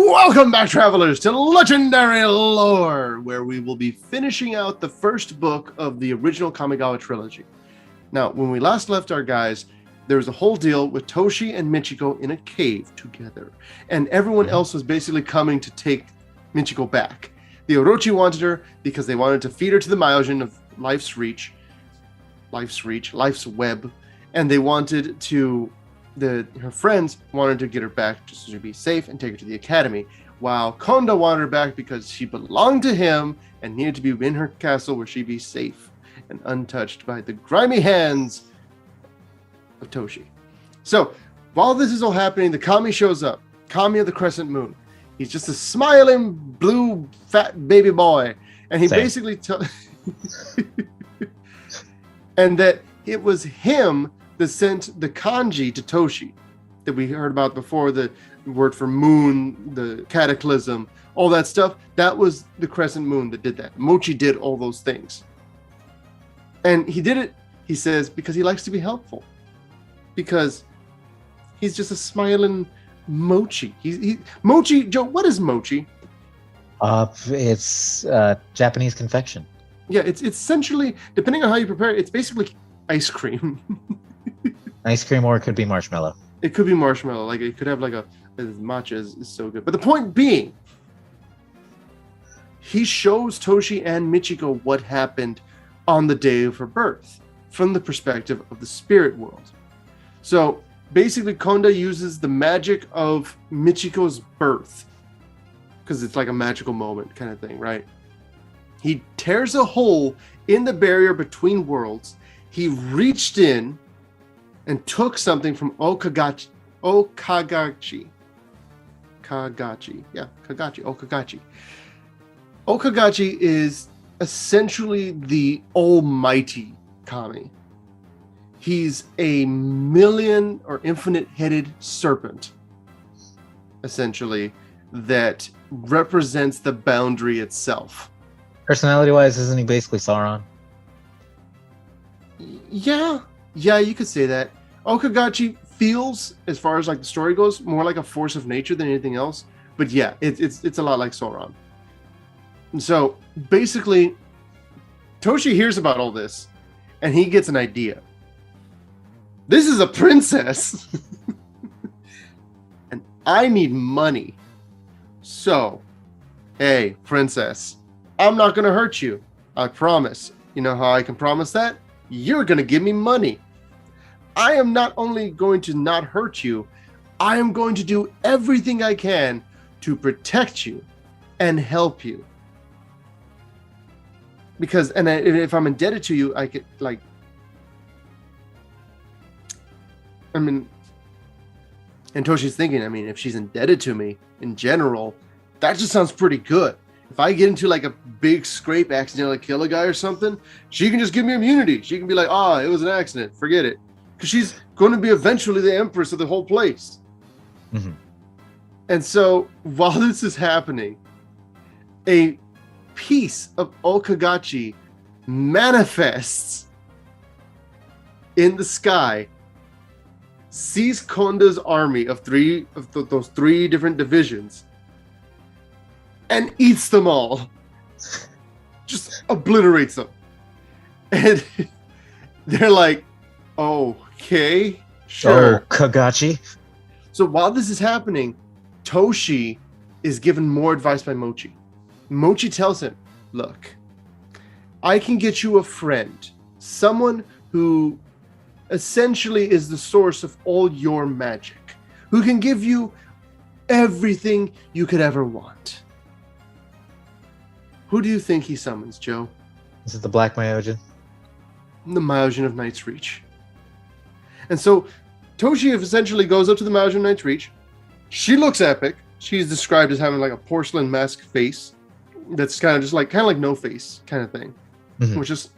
Welcome back, travelers, to Legendary Lore, where we will be finishing out the first book of the original Kamigawa trilogy. Now, when we last left our guys, there was a whole deal with Toshi and Michiko in a cave together, and everyone else was basically coming to take Michiko back. The Orochi wanted her because they wanted to feed her to the Myojin of Life's Web, and they wanted to... her friends wanted to get her back just so she'd be safe and take her to the academy, while Konda wanted her back because she belonged to him and needed to be in her castle where she'd be safe and untouched by the grimy hands of Toshi. So, while this is all happening, the Kami shows up. Kami of the Crescent Moon. He's just a smiling, blue, fat baby boy. And he basically and that it was him that sent the kanji to Toshi that we heard about before, the word for moon, the cataclysm, all that stuff. That was the Crescent Moon that did that. Mochi did all those things. And he did it, he says, because he likes to be helpful. Because he's just a smiling Mochi. Mochi, Joe, what is Mochi? It's Japanese confection. Yeah, it's essentially, depending on how you prepare it, it's basically ice cream. Ice cream, or it could be marshmallow. It could be marshmallow. Like, it could have like matcha is so good. But the point being, he shows Toshi and Michiko what happened on the day of her birth from the perspective of the spirit world. So basically, Konda uses the magic of Michiko's birth, because it's like a magical moment kind of thing, right? He tears a hole in the barrier between worlds. He reached in and took something from Okagachi. Okagachi is essentially the almighty Kami. He's a million or infinite-headed serpent, essentially, that represents the boundary itself. Personality-wise, isn't he basically Sauron? Yeah, you could say that. Okagachi feels, as far as like the story goes, more like a force of nature than anything else. But yeah, it's a lot like Sauron. And so basically, Toshi hears about all this, and he gets an idea. This is a princess, and I need money. So, hey, princess, I'm not gonna hurt you. I promise. You know how I can promise that? You're gonna give me money. I am not only going to not hurt you, I am going to do everything I can to protect you and help you. Because, and if I'm indebted to you, I could, like, I mean, and Toshi's thinking, I mean, if she's indebted to me in general, that just sounds pretty good. If I get into like a big scrape, accidentally kill a guy or something, she can just give me immunity. She can be like, it was an accident, forget it. Because she's going to be eventually the empress of the whole place. Mm-hmm. And so while this is happening, a piece of Okagachi manifests in the sky, sees Konda's army of those three different divisions, and eats them all. Just obliterates them. And they're like, okay, sure. Oh, Kagachi. So while this is happening, Toshi is given more advice by Mochi. Mochi tells him, look, I can get you a friend, someone who essentially is the source of all your magic, who can give you everything you could ever want. Who do you think he summons, Joe? Is it the Black Myojin? The Myojin of Night's Reach. And so Toshi essentially goes up to the Myojin of Night's Reach. She looks epic. She's described as having like a porcelain mask face that's kind of like no face kind of thing, which is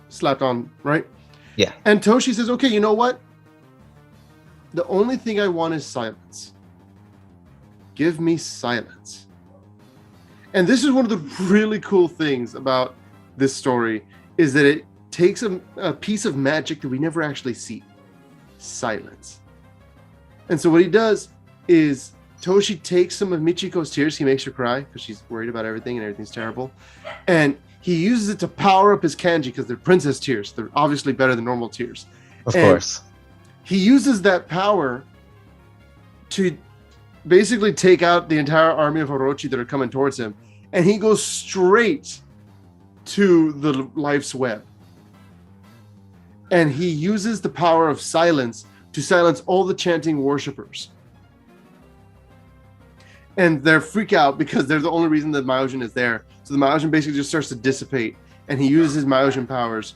slapped on, right? Yeah. And Toshi says, okay, you know what? The only thing I want is silence. Give me silence. And this is one of the really cool things about this story, is that it takes a piece of magic that we never actually see. Silence. And so what he does is Toshi takes some of Michiko's tears. He makes her cry because she's worried about everything and everything's terrible. And he uses it to power up his kanji because they're princess tears. They're obviously better than normal tears. Of course. He uses that power to basically take out the entire army of Orochi that are coming towards him. And he goes straight to the life's web. And he uses the power of silence to silence all the chanting worshippers. And they're freak out because they're the only reason that Myojin is there. So the Myojin basically just starts to dissipate, and he uses his Myojin powers,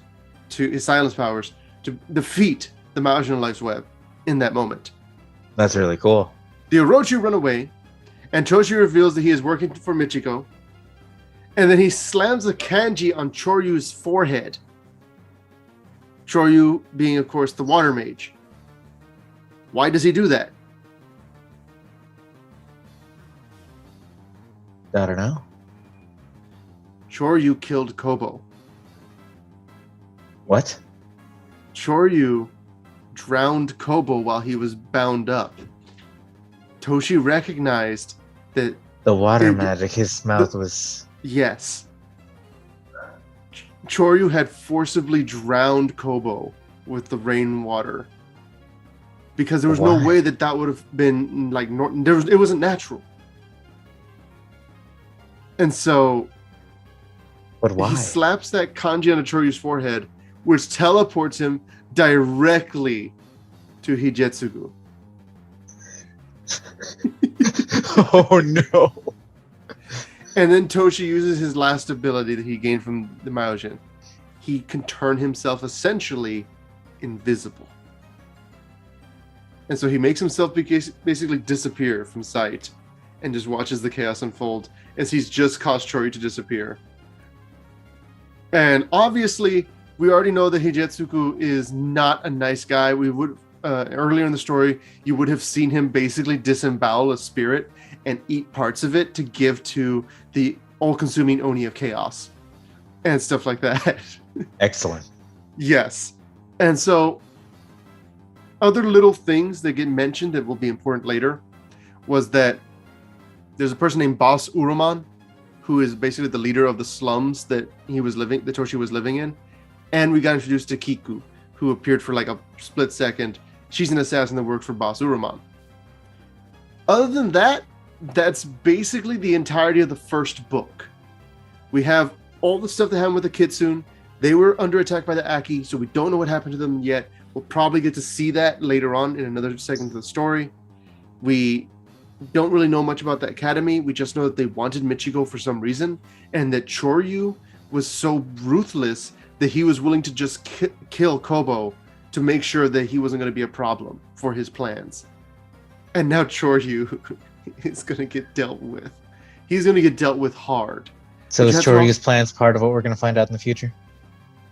his silence powers, to defeat the Myojin Life's Web in that moment. That's really cool. The Orochi run away, and Toshi reveals that he is working for Michiko. And then he slams a kanji on Choryu's forehead. Choryu being, of course, the water mage. Why does he do that? I don't know. Choryu killed Kobo. What? Choryu drowned Kobo while he was bound up. Toshi recognized that... The water magic, his mouth was... Yes. Choryu had forcibly drowned Kobo with the rainwater. Because there was no way that would have been like... it wasn't natural. And so... But why? He slaps that kanji on Choryu's forehead, which teleports him directly to Hijetsugu. Oh no. And then Toshi uses his last ability that he gained from the Myojin. He can turn himself essentially invisible. And so he makes himself basically disappear from sight and just watches the chaos unfold as he's just caused Choryu to disappear. And obviously, we already know that Hijetsugu is not a nice guy. We would earlier in the story, you would have seen him basically disembowel a spirit and eat parts of it to give to the all-consuming Oni of Chaos and stuff like that. Excellent. Yes. And so other little things that get mentioned that will be important later was that there's a person named Boss Uroman, who is basically the leader of the slums that Toshi was living in. And we got introduced to Kiku, who appeared for like a split second. She's an assassin that worked for Boss Uroman. Other than that, that's basically the entirety of the first book. We have all the stuff that happened with the Kitsune. They were under attack by the Aki, so we don't know what happened to them yet. We'll probably get to see that later on in another segment of the story. We don't really know much about the academy. We just know that they wanted Michiko for some reason, and that Choryu was so ruthless that he was willing to just kill Kobo to make sure that he wasn't going to be a problem for his plans. And now Choryu is going to get dealt with. He's going to get dealt with hard. So is Choryu's plans part of what we're going to find out in the future?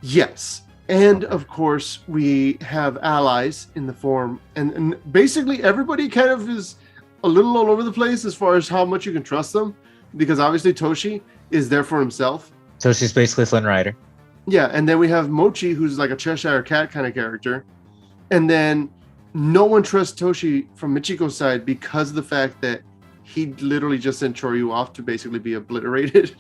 Yes. And of course, we have allies in the form, and basically everybody kind of is a little all over the place as far as how much you can trust them, because obviously Toshi is there for himself. Toshi's basically Flynn Rider. Yeah, and then we have Mochi, who's like a Cheshire Cat kind of character. And then no one trusts Toshi from Michiko's side because of the fact that he literally just sent Choryu off to basically be obliterated.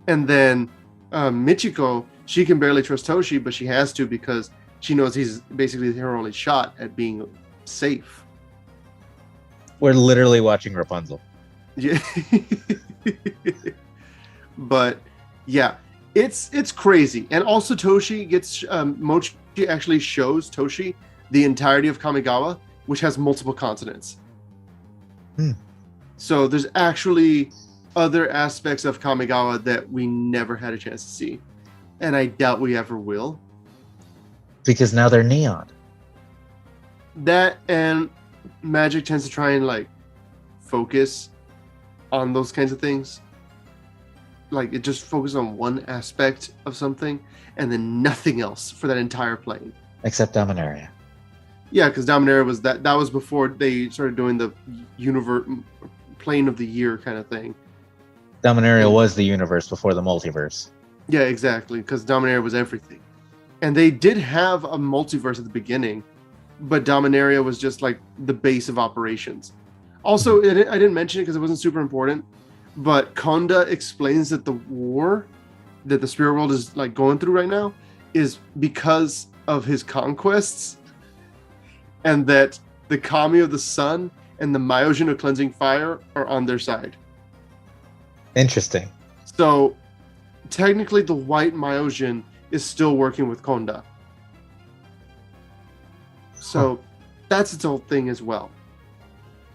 And then Michiko, she can barely trust Toshi, but she has to because she knows he's basically her only shot at being safe. We're literally watching Rapunzel. Yeah. But yeah, it's crazy. And also Toshi gets Mochi actually shows Toshi the entirety of Kamigawa, which has multiple continents. So there's actually other aspects of Kamigawa that we never had a chance to see, and I doubt we ever will, because now they're neon. That and Magic tends to try and like focus on those kinds of things. Like it just focuses on one aspect of something and then nothing else for that entire plane. Except Dominaria. Yeah, because Dominaria was that was before they started doing the universe plane of the year kind of thing. Dominaria was the universe before the multiverse. Yeah, exactly, because Dominaria was everything. And they did have a multiverse at the beginning, but Dominaria was just like the base of operations. Also, I didn't mention it because it wasn't super important, but Konda explains that the war that the spirit world is like going through right now is because of his conquests, and that the Kami of the Sun and the Myojin of Cleansing Fire are on their side. Interesting. So technically the white Myojin is still working with Konda. So that's its whole thing as well.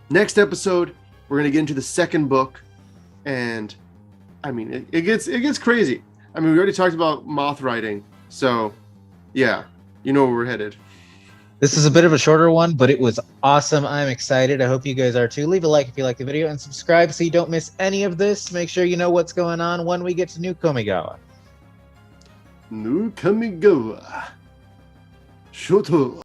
Next episode, we're going to get into the second book, and I mean, it gets crazy. I mean, we already talked about moth riding, so yeah, you know where we're headed. This is a bit of a shorter one, but it was awesome. I'm excited. I hope you guys are too. Leave a like if you like the video and subscribe so you don't miss any of this. Make sure you know what's going on when we get to New Kamigawa. New Kamigawa. Shoto.